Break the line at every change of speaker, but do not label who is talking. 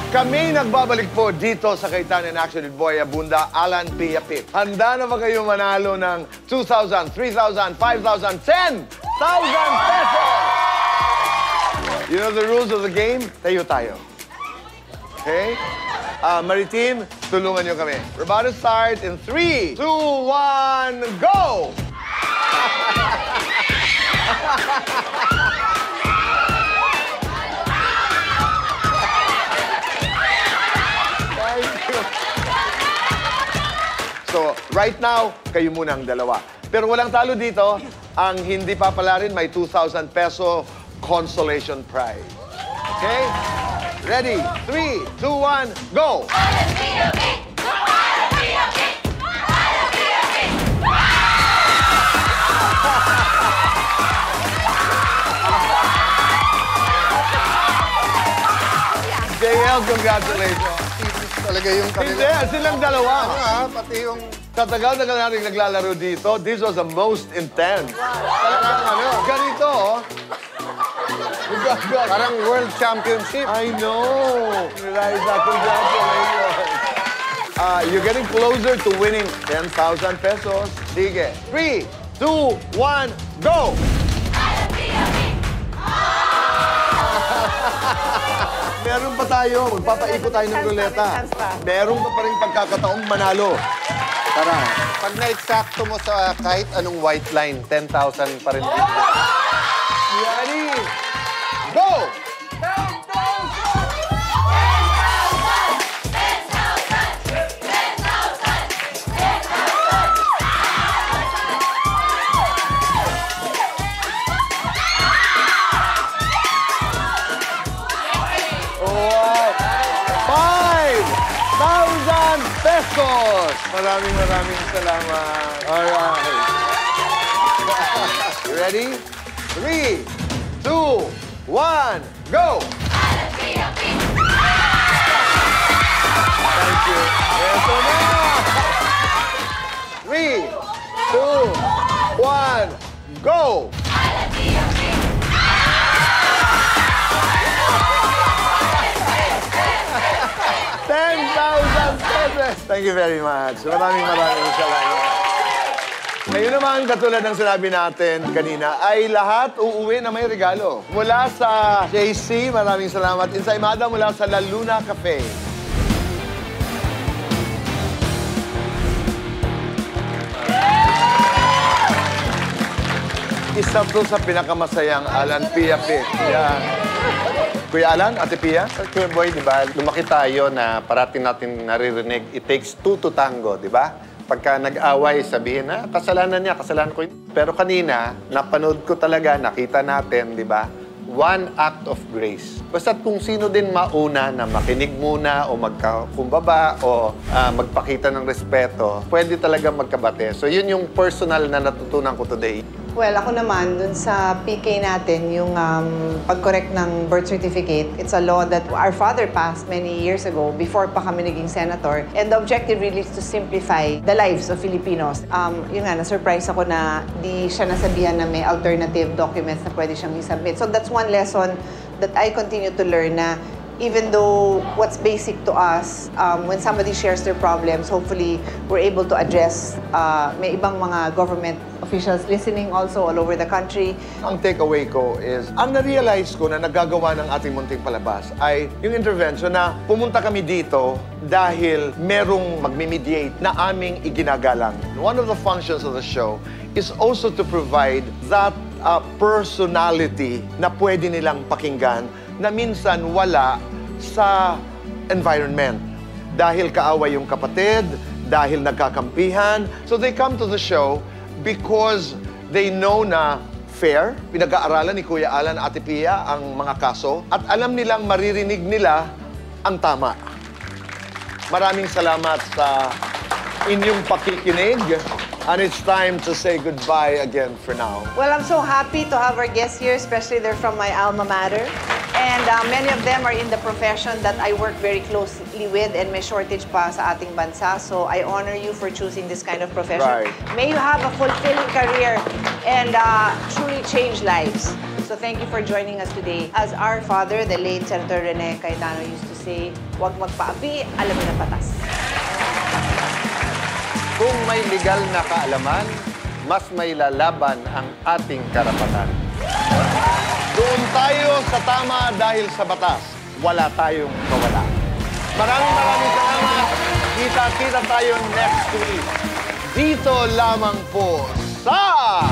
Kami nagbabalik po dito sa Kaitan in Action with Boy Abunda, Alan Pia Pip. Handa na ba kayo manalo ng 2,000, 3,000, 5,000, 10,000 pesos? You know the rules of the game? Tayo tayo. Okay? Maritim, tulungan nyo kami. We're about to start in 3, 2, 1, go! So, right now, kayo muna ang dalawa. Pero walang talo dito. Ang hindi papalarin, may 2,000 peso consolation prize. Okay? Ready? 3, 2, 1, go! JL, congratulations.
Talaga yung kanila.
Hindi, silang dalawa.
Pati yung...
Sa tagal-tagal natin naglalaro dito, this was the most intense. Talagang ganito, oh.
Parang World Championship.
I know. Liza, congratulations. You're getting closer to winning 10,000 pesos. Sige. 3, 2, 1, go! Meron pa tayo. Magpapaikot tayo ng ruleta. Meron pa rin pagkakataong manalo. Tara.
Pag na-eksakto mo sa kahit anong white line, 10,000 pa rin.
Ready? Go! 5,000 pesos! Maraming salamat. Alright. You ready? 3, 2, 1, go! Thank you. Eto na! 3, 2, 1, go! Thank you very much. Maraming salamat. Ngayon naman, katulad ng sinabi natin kanina, ay lahat uuwi na may regalo. Mula sa JC, maraming salamat. Insaymada mula sa La Luna Cafe. Isa to sa pinakamasayang Alan Pia Pit. Yeah. Kuya Alan, Ate Pia?
Kuya Boy, di ba, lumaki tayo na parating natin naririnig, it takes two to tango, di ba? Pagka nag-away, sabihin na, kasalanan niya, kasalanan ko yun. Pero kanina, napanood ko talaga, nakita natin, di ba? One act of grace. Basta't kung sino din mauna na makinig muna o magkakumbaba o magpakita ng respeto, pwede talaga magkabate. So yun yung personal na natutunan ko today.
Well, ako naman, dun sa PK natin, yung pag-correct ng birth certificate, it's a law that our father passed many years ago before pa kami naging senator. And the objective really is to simplify the lives of Filipinos. Yun nga, na-surprise ako na di siya nasabihan na may alternative documents na pwede siyang i-submit. So that's one lesson that I continue to learn na even though what's basic to us, when somebody shares their problems, hopefully we're able to address. May ibang mga government officials listening also all over the country.
Ang takeaway ko is, ang na-realize ko na nagagawa ng ating munting palabas ay yung intervention na pumunta kami dito dahil merong magme-mediate na aming iginagalang. One of the functions of the show is also to provide that personality na pwede nilang pakinggan na minsan wala sa environment. Dahil kaaway yung kapatid, dahil nagkakampihan. So they come to the show because they know na fair. Pinag-aaralan ni Kuya Alan, Ate Pia ang mga kaso at alam nilang maririnig nila ang tama. Maraming salamat sa inyong pakikinig. And it's time to say goodbye again for now.
Well, I'm so happy to have our guests here, especially they're from my alma mater. And many of them are in the profession that I work very closely with and may shortage pa sa ating bansa. So I honor you for choosing this kind of profession.
Right.
May you have a fulfilling career and truly change lives. So thank you for joining us today. As our father, the late Senator Rene Cayetano used to say, huwag magpaapi, alam mo na patas.
Kung may legal na kaalaman, mas may lalaban ang ating karapatan.
Doon tayo sa tama dahil sa batas. Wala tayong mawala. Maraming salamat. Kita-kita tayo next week. Dito lamang po sa